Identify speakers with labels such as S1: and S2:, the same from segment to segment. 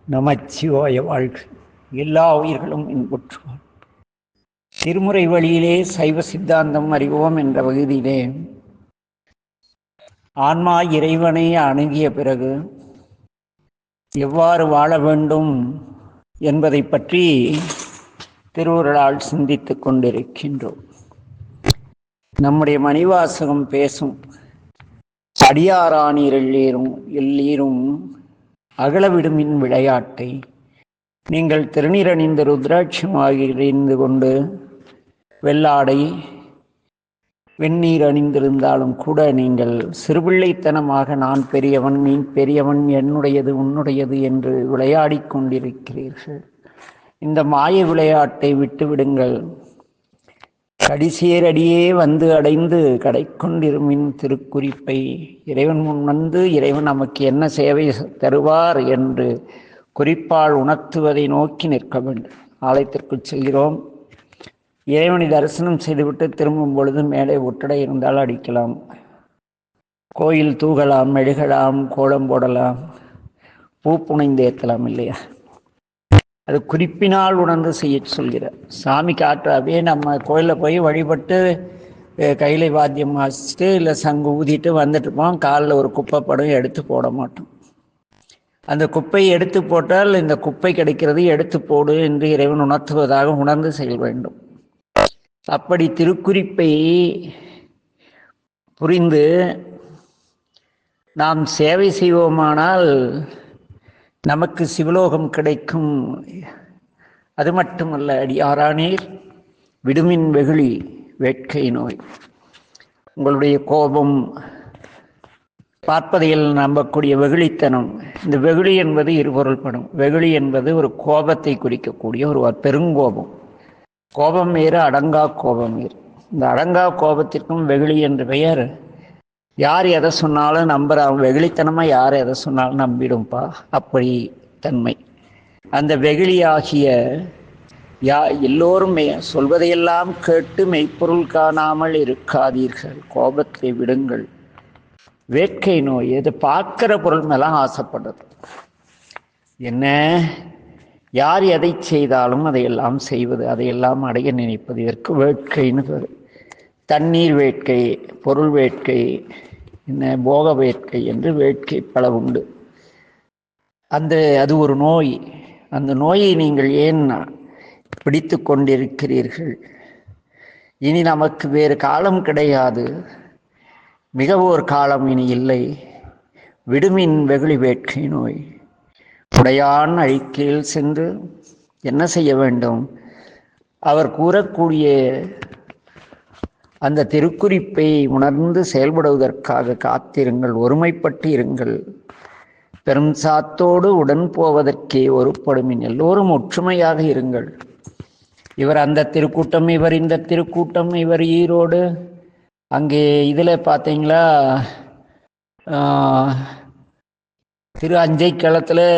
S1: நமச்சிவாய வாழ்க. எல்லா உயிர்களும் இன்புற்றுவார். திருமுறை வழியிலே சைவ சித்தாந்தம் அறிவோம் என்ற பகுதியிலே ஆன்மா இறைவனை அணுகிய பிறகு எவ்வாறு வாழ வேண்டும் என்பதை பற்றி திருவருளால் சிந்தித்துக் கொண்டிருக்கின்றோம். நம்முடைய மணிவாசகம் பேசும் அடியாரானீர் எல்லீரும் அகலவிடுமின் விளையாட்டை நீங்கள் திருநீர் அணிந்த ருத்ராட்சமாக இணைந்து கொண்டு வெள்ளாடை வெந்நீர் அணிந்திருந்தாலும் கூட நீங்கள் சிறுபிள்ளைத்தனமாக நான் பெரியவன், நீ பெரியவன், என்னுடையது உன்னுடையது என்று விளையாடி கொண்டிருக்கிறீர்கள். இந்த மாய விளையாட்டை விட்டுவிடுங்கள். கடிசேரடியே வந்து அடைந்து கடை கொண்டிருமின் திருக்குறிப்பை இறைவன் முன் வந்து இறைவன் நமக்கு என்ன சேவை தருவார் என்று குறிப்பால் உணர்த்துவதை நோக்கி நிற்க வேண்டும். ஆலயத்திற்குள் செல்கிறோம். இறைவனை தரிசனம் செய்துவிட்டு திரும்பும் பொழுது மேலே ஒட்டடை இருந்தால் அடிக்கலாம், கோயில் தூகலாம், மெழுகலாம், கோலம் போடலாம், பூ புனைந்து ஏற்றலாம் இல்லையா? அது குறிப்பினால் உணர்ந்து செய்ய சொல்கிறார் சாமி. காற்றாவே நம்ம கோயிலில் போய் வழிபட்டு கையில வாத்தியம் வாசிச்சுட்டு இல்லை சங்கு ஊதிட்டு வந்துட்டுருப்போம். காலில் ஒரு குப்பை படம் எடுத்து போட மாட்டோம். அந்த குப்பையை எடுத்து போட்டால் இந்த குப்பை கிடைக்கிறது, எடுத்து போடு என்று இறைவன் உணர்த்துவதாக உணர்ந்து செய்ய வேண்டும். அப்படி திருக்குறிப்பை புரிந்து நாம் சேவை செய்வோமானால் நமக்கு சிவலோகம் கிடைக்கும். அது மட்டுமல்ல, அடியாரானீர் விடுமின் வெகுளி வேட்கை நோய். உங்களுடைய கோபம், பார்ப்பதையில் நம்பக்கூடிய வெகுளித்தனம். இந்த வெகுளி என்பது இருபொருள்படும். வெகுளி என்பது ஒரு கோபத்தை குறிக்கக்கூடிய ஒரு பெருங்கோபம். கோபம் வேறு, அடங்கா கோபம் வேறு. இந்த அடங்கா கோபத்திற்கும் வெகுளி என்று பெயர். யார் எதை சொன்னாலும் நம்புறான். வெகுளித்தனமாக யார் எதை சொன்னாலும் நம்பிடும்பா, அப்படி தன்மை. அந்த வெகுளியாகிய எல்லோரும் சொல்வதையெல்லாம் கேட்டு மெய்ப்பொருள் காணாமல் இருக்காதீர்கள். கோபத்தை விடுங்கள். வேட்கை நோய், இது பார்க்கிற பொருள் மேலாம் ஆசைப்படுறது. என்ன, யார் எதை செய்தாலும் அதையெல்லாம் செய்வது, அதையெல்லாம் அடைய நினைப்பது, இதற்கு வேட்கைன்னு பேர். தண்ணீர் வேட்கை, பொருள் வேட்கை, என்ன போக வேட்கை என்று வேட்கை பல உண்டு. அது ஒரு நோய். அந்த நோயை நீங்கள் ஏன் பிடித்து கொண்டிருக்கிறீர்கள்? இனி நமக்கு வேறு காலம் கிடையாது. மிக ஒரு காலம் இனி இல்லை. விடுமின் வெகுளி வேட்கை நோய். உடையான் அழிக்கையில் சென்று என்ன செய்ய வேண்டும்? அவர் கூறக்கூடிய அந்த திருக்குறிப்பை உணர்ந்து செயல்படுவதற்காக காத்திருங்கள், ஒருமைப்பட்டு இருங்கள். பெரும் சாத்தோடு உடன் போவதற்கே ஒருப்படுமின் எல்லோரும் ஒற்றுமையாக இருங்கள். இவர் அந்த திருக்கூட்டம், இவர் இந்த திருக்கூட்டம், இவர் ஈரோடு. அங்கே இதில் பார்த்தீங்களா, திரு அஞ்சைக்களத்தில்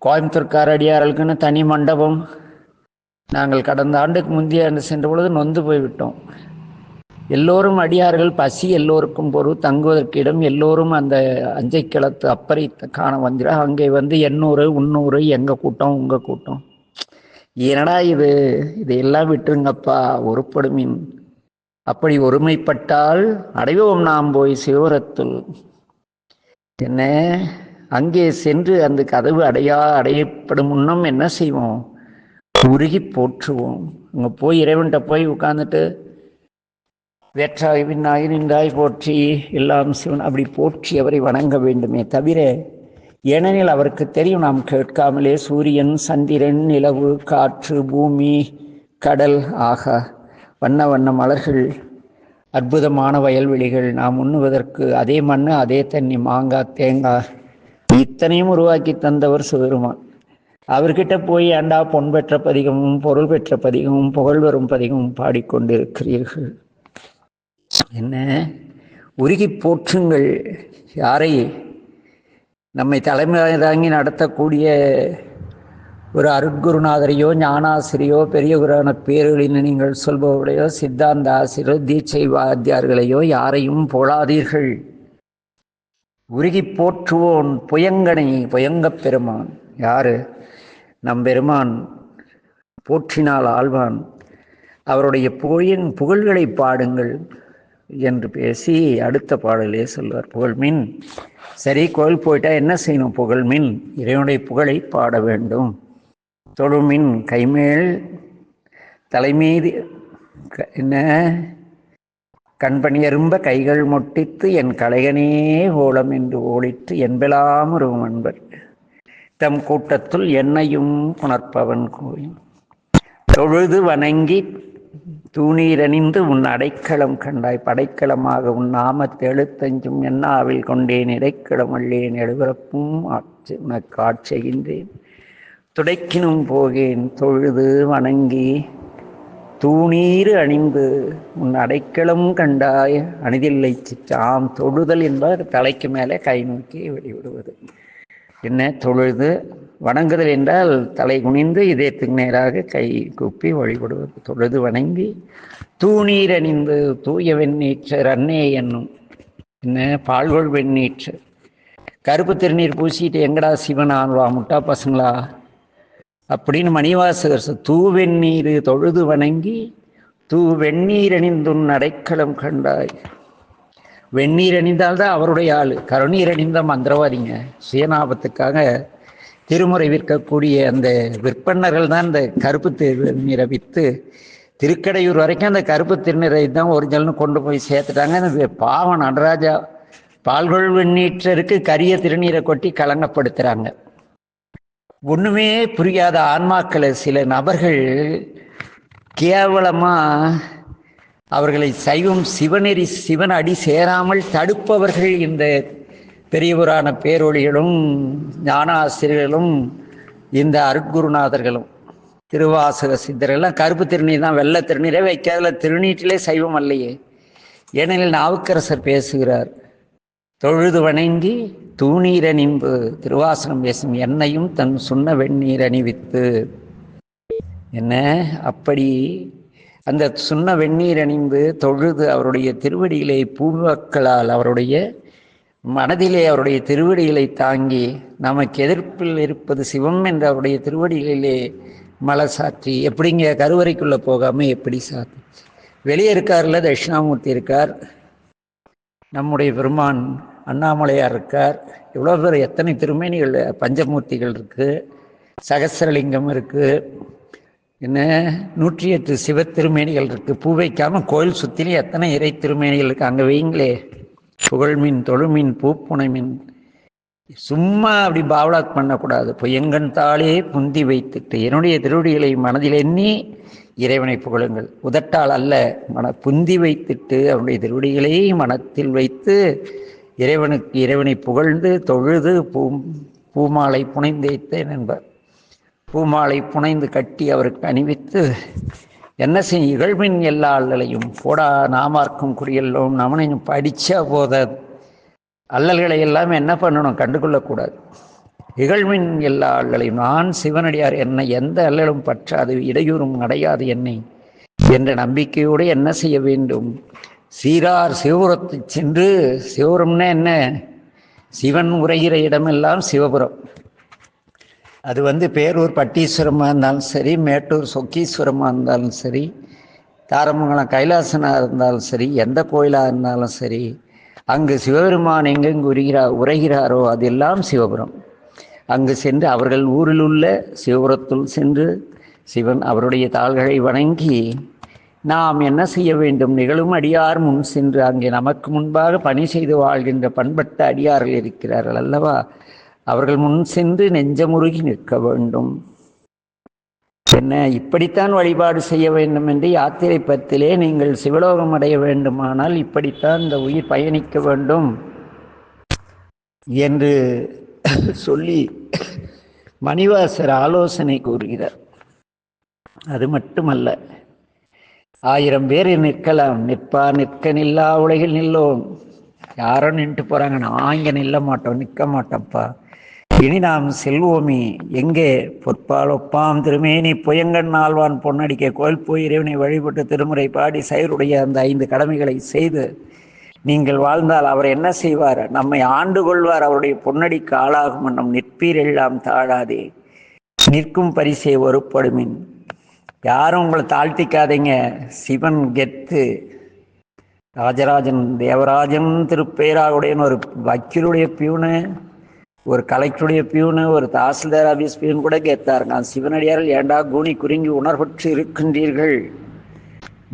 S1: கோயம்புத்தூர்கார அடியார்களுக்குன்னு தனி மண்டபம். நாங்கள் கடந்த ஆண்டுக்கு முந்தைய ஆண்டு சென்ற பொழுது நொந்து போய்விட்டோம். எல்லோரும் அடியார்கள், பசி எல்லோருக்கும் பொருள், தங்குவதற்கு இடம். எல்லோரும் அந்த அஞ்சைக்களத்து அப்பரை காண வந்துடா. அங்கே வந்து எண்ணூறு உன்னூறு, எங்கள் கூட்டம் உங்கள் கூட்டம். என்னடா இது, இதையெல்லாம் விட்டுருங்கப்பா, ஒருப்படுமின். அப்படி ஒருமைப்பட்டால் அடைவோம் நாம் போய் சிவரத்துள். என்ன, அங்கே சென்று அந்த கதவு அடையப்படும் முன்னம் என்ன செய்வோம்? உருகி போற்றுவோம். அங்கே போய் இறைவன்கிட்ட போய் உட்கார்ந்துட்டு வேற்றாய் விண்ணாய் நின்றாய் போற்றி எல்லாம் சிவன் அப்படி போற்றி அவரை வணங்க வேண்டுமே தவிர, ஏனெனில் அவருக்கு தெரியும் நாம் கேட்காமலே சூரியன், சந்திரன், நிலவு, காற்று, பூமி, கடல் ஆக வண்ண வண்ண மலர்கள், அற்புதமான வயல்வெளிகள், நாம் உண்ணுவதற்கு அதே மண், அதே தண்ணி, மாங்காய், தேங்காய், இத்தனையும் உருவாக்கி தந்தவர் சிவருமான். அவர்கிட்ட போய் ஏண்டா பொன் பெற்ற பதிகமும் பொருள் பெற்ற பதிகமும் புகழ் வரும் பதிகமும் பாடிக்கொண்டிருக்கிறீர்கள்? என்ன, உருகி போற்றுங்கள். யாரை? நம்மை தலைமை தாங்கி நடத்தக்கூடிய ஒரு அருட்குருநாதரையோ, ஞானாசிரியோ, பெரிய குரான பேர்களின் நீங்கள் சொல்பவர்களையோ, சித்தாந்த ஆசிரியரோ, தீட்சை வாத்தியார்களையோ யாரையும் போலாதீர்கள். உருகி போற்றுவோன் புயங்கனை புயங்கப் பெருமான். யாரு? நம் பெருமான் போற்றினால் ஆழ்வான். அவருடைய புகழ்களை பாடுங்கள் என்று பேசி அடுத்த பாடலே சொல்வார். புகழ்மின். சரி, கோயில் போயிட்டா என்ன செய்யணும்? புகழ்மின், இறைவனுடைய புகழை பாட வேண்டும். தொழுமின், கைமேல் தலைமீது என்ன கண்பணியரும்ப கைகள் மொட்டித்து என் கலைகனே ஓலம் என்று ஓலிட்டு என்பெல்லாம் ஒரு அன்பர் தம் கூட்டத்துள் என்னையும் புணர்ப்பவன் கோயில். தொழுது வணங்கி தூணீரணிந்து உன் அடைக்கலம் கண்டாய். படைக்கலமாக உன் நாமத்தை எழுத்தஞ்சும் என்னாவில் கொண்டேன். இடைக்கலம் அல்லேன் எழுபிறப்பும் உனக்கு ஆட்செய்கின்றேன். துடைக்கினும் போகேன் தொழுது வணங்கி தூணீறு அணிந்து உன் அடைக்கலம் கண்டாய். அணிதில்லை சிற்றாம். தொழுதல் என்பது தலைக்கு மேலே கை நோக்கி வெளிவிடுவது. என்ன தொழுது? வணங்குதல் என்றால் தலை குனிந்து இதயத்துக்கு நேராக கை கூப்பி வழிபடுவது. தொழுது வணங்கி தூணீர் அணிந்து தூய வெண்ணீற்றர் அன்னே என்னும் என்ன பால்கொள் வெண்ணீற்றர். கருப்பு திருநீர் பூசிட்டு எங்கடா சிவன் ஆன்வா முட்டா பசங்களா அப்படின்னு மணிவாசகர் தூவெண்ணீர் தொழுது வணங்கி தூ வெந்நீர் அணிந்துன் அடைக்கலம் கண்டாய். வெந்நீர் அணிந்தால்தான் அவருடைய ஆள். கருநீர் அணிந்த மந்திரவாதிங்க. சுயநாபத்துக்காக திருமுறை விற்கக்கூடிய அந்த விற்பனர்கள் தான் இந்த கருப்பு திருநீரை விற்று திருக்கடையூர் வரைக்கும் அந்த கருப்பு திருநீரை தான் ஒரிஜினல்னு கொண்டு போய் சேர்த்துட்டாங்க. அந்த பாவம் நடராஜா பால்கொள் வெண்ணீற்றருக்கு கரிய திருநீரை கொட்டி கலங்கப்படுத்துகிறாங்க. ஒன்றுமே புரியாத ஆன்மாக்களை சில நபர்கள் கேவலமாக அவர்களை சைவம் சிவநெறி சிவன் அடி சேராமல் தடுப்பவர்கள் இந்த பெரியவரான பேரொழிகளும் ஞானாசிரியர்களும் இந்த அருட்குருநாதர்களும் திருவாசக சித்தரெல்லாம் கருப்பு திருநீர் தான், வெள்ளை திருநீரே வைக்காதல. திருநீட்டிலே சைவம் அல்லையே. ஏனெனில் நாவுக்கரசர் பேசுகிறார், தொழுது வணங்கி தூணீர் அணிந்து திருவாசனம் பேசும் என்னையும் தன் சுண்ண வெந்நீர் அணிவித்து. என்ன அப்படி அந்த சுண்ண வெந்நீர் அணிந்து தொழுது அவருடைய திருவடிகளை பூமக்களால் அவருடைய மனதிலே அவருடைய திருவடிகளை தாங்கி நமக்கு எதிர்ப்பில் இருப்பது சிவம் என்ற அவருடைய திருவடிகளிலே மலை சாற்றி. எப்படிங்க கருவறைக்குள்ளே போகாமல் எப்படி சாத்தி? வெளியே இருக்கார்ல தட்சிணாமூர்த்தி இருக்கார், நம்முடைய பெருமான் அண்ணாமலையார் இருக்கார், இவ்வளோ பேர் எத்தனை திருமேனிகள் பஞ்சமூர்த்திகள் இருக்குது, சகசிரலிங்கம் இருக்குது, என்ன 108 சிவ திருமேனிகள் இருக்குது. பூ வைக்காமல் கோயில் சுற்றிலும் எத்தனை இறை திருமேனிகள் இருக்குது. அங்கே வைங்களே புகழ்மின் தொழுமின் பூப்புனைமின். சும்மா அப்படி பாவலாத் பண்ணக்கூடாது. பொய்யங்கன் தாளே புந்தி வைத்துட்டு என்னுடைய திருவடிகளை மனதில் எண்ணி இறைவனை புகழுங்கள். உதட்டால் அல்ல, புந்தி வைத்துட்டு அவனுடைய திருவடிகளை மனத்தில் வைத்து இறைவனை புகழ்ந்து தொழுது பூமாலை புனைந்தேத்தேன் என்பார். பூமாலை புனைந்து கட்டி அவருக்கு அணிவித்து என்ன செய்யும்? இகழ்மின் எல்லா அல்லலையும் போடா நாமார்க்கும் குடியெல்லோம் நமனையும் படித்தா போத அல்லல்களை எல்லாம் என்ன பண்ணணும்? கண்டுகொள்ளக்கூடாது. இகழ்மின் எல்லா அல்லலையும் நான் சிவனடியார், என்னை எந்த அல்லலும் பற்றாது இடையூறும் அடையாது என்னை என்ற நம்பிக்கையோடு என்ன செய்ய வேண்டும்? சீரார் சிவபுரத்து சென்று, சிவபுரம்னா என்ன? சிவன் உரைகிற இடமெல்லாம் சிவபுரம். அது பேரூர் பட்டீஸ்வரமாக இருந்தாலும் சரி, மேட்டூர் சொக்கீஸ்வரமாக இருந்தாலும் சரி, தாரமங்கலம் கைலாசனாக இருந்தாலும் சரி, எந்த கோயிலாக இருந்தாலும் சரி, அங்கு சிவபெருமான் எங்கெங்கு உரைகிறாரோ அதெல்லாம் சிவபுரம். அங்கு சென்று அவர்கள் ஊரில் உள்ள சிவபுரத்துள் சென்று சிவன் அவருடைய தாள்களை வணங்கி நாம் என்ன செய்ய வேண்டும்? நிகழும் அடியார் முன் சென்று அங்கே நமக்கு முன்பாக பணி செய்து வாழ்கின்ற பண்பட்ட அடியார்கள் இருக்கிறார்கள் அல்லவா, அவர்கள் முன் சென்று நெஞ்சமுருகி நிற்க வேண்டும். என்ன இப்படித்தான் வழிபாடு செய்ய வேண்டும் என்று யாத்திரை பத்திலே நீங்கள் சிவலோகம் அடைய வேண்டுமானால் இப்படித்தான் இந்த உயிர் பயணிக்க வேண்டும் என்று சொல்லி மணிவாசர் ஆலோசனை கூறுகிறார். அது மட்டுமல்ல, 1000 பேர் நிற்கலாம், நிற்பார் நிற்க நில்லா உலகில் நில்லோம். யாரும் நின்று போகிறாங்க, நான் இங்கே நில்ல மாட்டோம், நிற்க மாட்டோம்ப்பா, இனி நாம் செல்வோமே. எங்கே? பொற்பால் ஒப்பாம் திருமேனி புயங்கன் ஆழ்வான் பொன்னடிக்க கோயில் போய் இறைவனை வழிபட்டு திருமுறை பாடி சைருடைய அந்த 5 கடமைகளை செய்து நீங்கள் வாழ்ந்தால் அவர் என்ன செய்வார்? நம்மை ஆண்டு கொள்வார். அவருடைய பொன்னடிக்கு ஆளாகும் நம் நிற்பீர் எல்லாம் தாழாதே, நிற்கும் பரிசே ஒருப்படுமின். யாரும் உங்களை தாழ்த்திக்காதீங்க. சிவன் கெத்து. ராஜராஜன் தேவராஜன் திருப்பேராவுடையன்னு ஒரு வக்கீலுடைய பியூனு, ஒரு கலெக்டருடைய பியூனு, ஒரு தாசில்தார் ஆபீஸ் பியூன் கூட கெத்தார். நான் சிவனடியார்கள் ஏண்டா கூனி குறுங்கி உணர்வற்று இருக்கின்றீர்கள்,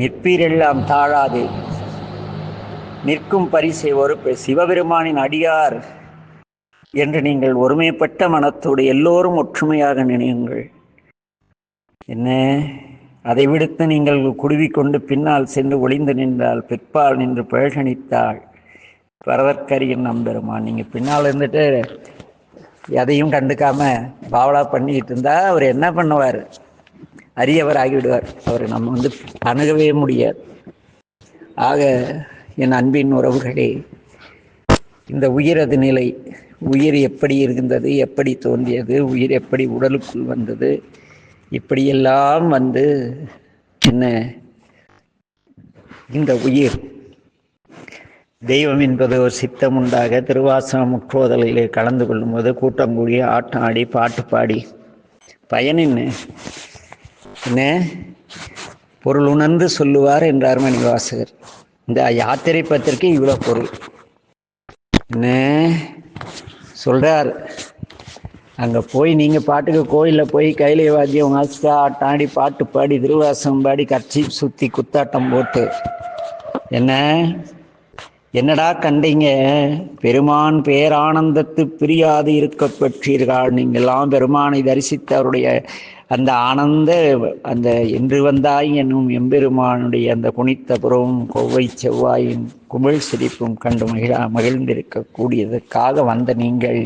S1: நிற்பீரெல்லாம் தாழாது, நிற்கும் பரிசை ஒரு சிவபெருமானின் அடியார் என்று நீங்கள் ஒருமைப்பட்ட மனத்தோடு எல்லோரும் ஒற்றுமையாக நினையுங்கள். என்ன அதை விடுத்து நீங்கள் குடுவிக்கொண்டு பின்னால் சென்று ஒளிந்து நின்றால், பிற்பால் நின்று பழகணித்தாள் பரதற்கரியின் நம்பெருமான். நீங்கள் பின்னால் இருந்துட்டு எதையும் கண்டுக்காம பாவலா பண்ணிக்கிட்டு இருந்தா அவர் என்ன பண்ணுவார்? அரியவர் ஆகிவிடுவார். அவரை நம்ம அணுகவே முடியாது. ஆக என் அன்பின் உறவுகளே, இந்த உயிரது நிலை, உயிர் எப்படி இருந்தது, எப்படி தோன்றியது, உயிர் எப்படி உடலுக்குள் வந்தது, இப்படியெல்லாம் என்ன இந்த உயிர் தெய்வம் என்பது ஒரு சித்தம் உண்டாக திருவாசகம் முற்றோதலிலே கலந்து கொள்ளும்போது கூட்டம் கூடி ஆட்டம் ஆடி பாட்டு பாடி பயன் என்ன பொருள் உணர்ந்து சொல்லுவார் என்றார் மணிவாசகர். இந்த யாத்திரை பத்திரிக்கை இவ்வளோ பொருள் என்ன சொல்றார். அங்கே போய் நீங்கள் பாட்டுக்கு கோயிலில் போய் கையில வாத்தியம் வாசித்தா ஆட்டாடி பாட்டு பாடி திருவாசகம் பாடி கட்சி சுற்றி குத்தாட்டம் போட்டு என்னடா கண்டீங்க? பெருமான் பேரானந்தத்து பிரியாது இருக்க பெற்றீர்கள். நீங்கள்லாம் பெருமானை தரிசித்து அவருடைய அந்த ஆனந்த அந்த என்று வந்தாய் என்னும் எம்பெருமானுடைய அந்த புனித்த புறவும் கொவ்வை செவ்வாயின் குமிழ் சிரிப்பும் கண்டு மகிழ்ந்திருக்கக்கூடியதற்காக வந்த நீங்கள்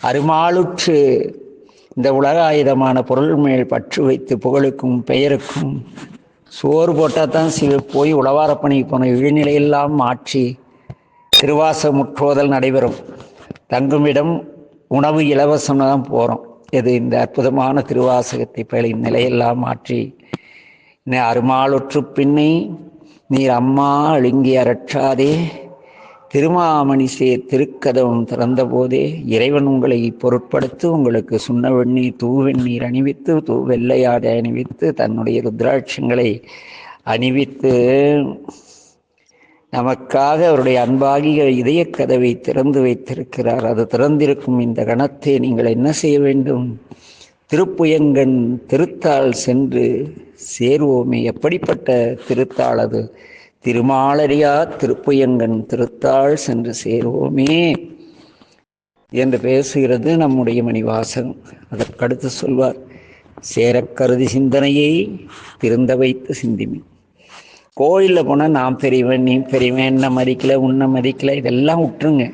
S1: அருமாளுற்று இந்த உலகாயுதமான பொருள் மேல் பற்று வைத்து புகழுக்கும் பெயருக்கும் சோறு போட்டால் தான் போய் உளவாரப்பணிக்கு போன இழிநிலையெல்லாம் மாற்றி திருவாச முற்றோதல் நடைபெறும். தங்குமிடம் உணவு இலவசம் தான் போகிறோம். இது இந்த அற்புதமான திருவாசகத்தை பயிலின் நிலையெல்லாம் மாற்றி அருமாளுற்று பின்னை நீர் அம்மா அழுங்கி அரற்றாதே, திருமாமணி சேர் திருக்கதவம் திறந்த போதே இறைவன் உங்களை பொருட்படுத்து உங்களுக்கு சுண்ண வெந்நீர் தூவெண்ணீர் அணிவித்து வெள்ளையாடை அணிவித்து தன்னுடைய ருத்ராட்சங்களை அணிவித்து நமக்காக அவருடைய அன்பாகிய இதய கதவை திறந்து வைத்திருக்கிறார். அது திறந்திருக்கும் இந்த கணத்தை நீங்கள் என்ன செய்ய வேண்டும்? திருப்புயங்கன் திருத்தாள் சென்று சேருவோமே. எப்படிப்பட்ட திருத்தாள் அது? திருமாலரியா திருப்புயங்கன் திருத்தாள் சென்று சேருவோமே என்று பேசுகிறது நம்முடைய மணிவாசகம். அதற்கடுத்து சொல்வார், சேரக்கருதி சிந்தனையை திருந்த வைத்து சிந்திமே. கோயிலில் போனால் நான் பெரியவன் நீ பெரியவன், என்ன மதிக்கலை உன்னை மதிக்கலை இதெல்லாம் விட்டுருங்க.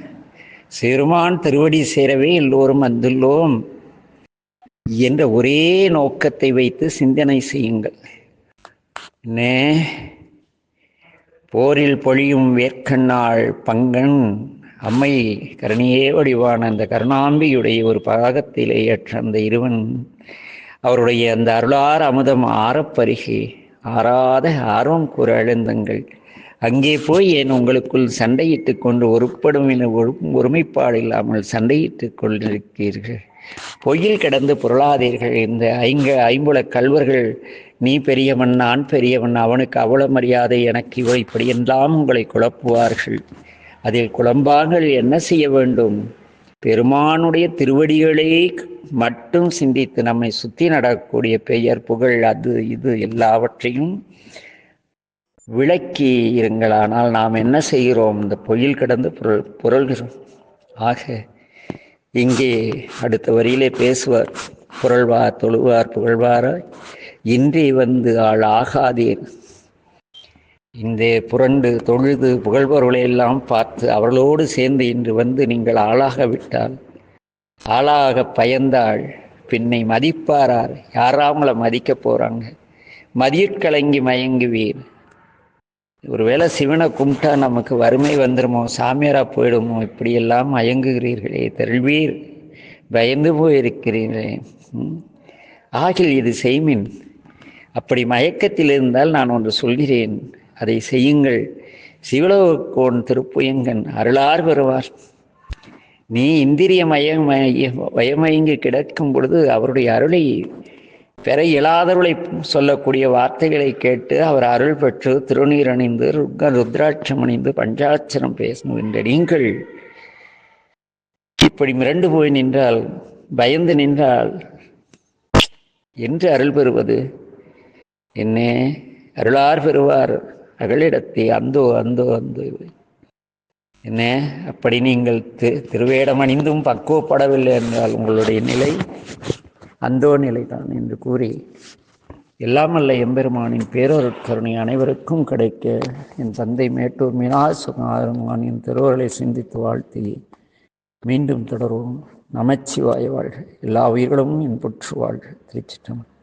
S1: சிறுமான் திருவடி சேரவே எல்லோரும் வந்துள்ளோம் என்ற ஒரே நோக்கத்தை வைத்து சிந்தனை செய்யுங்கள். போரில் பொழியும் வேர்க்கண்ணாள் பங்கன் அம்மை கருணியே வடிவான அந்த கருணாம்பியுடைய ஒரு பாகத்திலே ஏற்ற அந்த இருவன் அவருடைய அந்த அருளார் அமுதம் ஆறப்பருகே ஆறாத ஆர்வம் கூற எழுந்தங்கள். அங்கே போய் ஏன் உங்களுக்குள் சண்டையிட்டு கொண்டு ஒருப்படும் என ஒருமைப்பாடு இல்லாமல் சண்டையிட்டு கொண்டிருக்கிறீர்கள்? பொய்யில் கிடந்து பொருளாதீர்கள். இந்த ஐம்புல கல்வர்கள் நீ பெரியவன் நான் பெரியவன், அவனுக்கு அவ்வளவு மரியாதை எனக்கு இவள், இப்படியெல்லாம் உங்களை குழப்புவார்கள். அதில் குழம்பாங்கள் என்ன செய்ய வேண்டும்? பெருமானுடைய திருவடிகளே மட்டும் சிந்தித்து நம்மை சுற்றி நடக்கக்கூடிய பெயர் புகழ் அது இது எல்லாவற்றையும் விளக்கி இருங்கள். ஆனால் நாம் என்ன செய்கிறோம்? இந்த பொய்யில் கிடந்து புரள்கிறோம். ஆக இங்கே அடுத்த வரியிலே பேசுவார், புரள்வார் தொழுவார் புகழ்வாராய் இன்றே வந்து ஆள் ஆகாதீர். இந்த புரண்டு தொழுது புகழ்பவர்களையெல்லாம் பார்த்து அவர்களோடு சேர்ந்து இன்று நீங்கள் ஆளாக விட்டால், ஆளாக பயந்தாள் பின்னை மதிப்பாரார்? யாராமலை மதிக்க போகிறாங்க? மதியற்கலங்கி மயங்குவீர். ஒருவேளை சிவனை கும்பிட்டா நமக்கு வறுமை வந்துடுமோ, சாமியாராக போயிடுமோ, இப்படியெல்லாம் மயங்குகிறீர்களே, தெல்வீர் பயந்து போயிருக்கிறீர்களே. ஆகில் இது செய்மின். அப்படி மயக்கத்தில் இருந்தால் நான் ஒன்று சொல்கிறேன், அதை செய்யுங்கள். சிவலோகக்கோன் திருப்புயங்கன் அருளார் பெறுவார். நீ இந்திரிய வயமயங்கி கிடக்கும் பொழுது அவருடைய அருளை பெற இயலாதவர்களை சொல்லக்கூடிய வார்த்தைகளை கேட்டு அவர் அருள் பெற்று திருநீர் அணிந்து ருத்ராட்சம் அணிந்து பஞ்சாட்சரம் பேசுகின்ற நீங்கள் இப்படி மிரண்டு போய் நின்றால், பயந்து நின்றால் என்று அருள் பெறுவது என்ன? அருளார் பெறுவார் அகலிடத்தை அந்தோ அந்தோ அந்தோ. என்ன அப்படி நீங்கள் திருவேடம் அணிந்தும் பக்குவப்படவில்லை என்றால் உங்களுடைய நிலை அந்தோ நிலைதான் என்று கூறி, எல்லாமல்ல எம்பெருமானின் பேரொருட்கருணை அனைவருக்கும் கிடைக்க என் தந்தை மேட்டூர் மீனாசுமானின் திருவருளை சிந்தித்து வாழ்த்தி மீண்டும் தொடர்வோம். நமச்சிவாய வாழ்க. எல்லா உயிர்களும் இன்புற்று வாழ்க. திருச்சிற்றம்பலம்.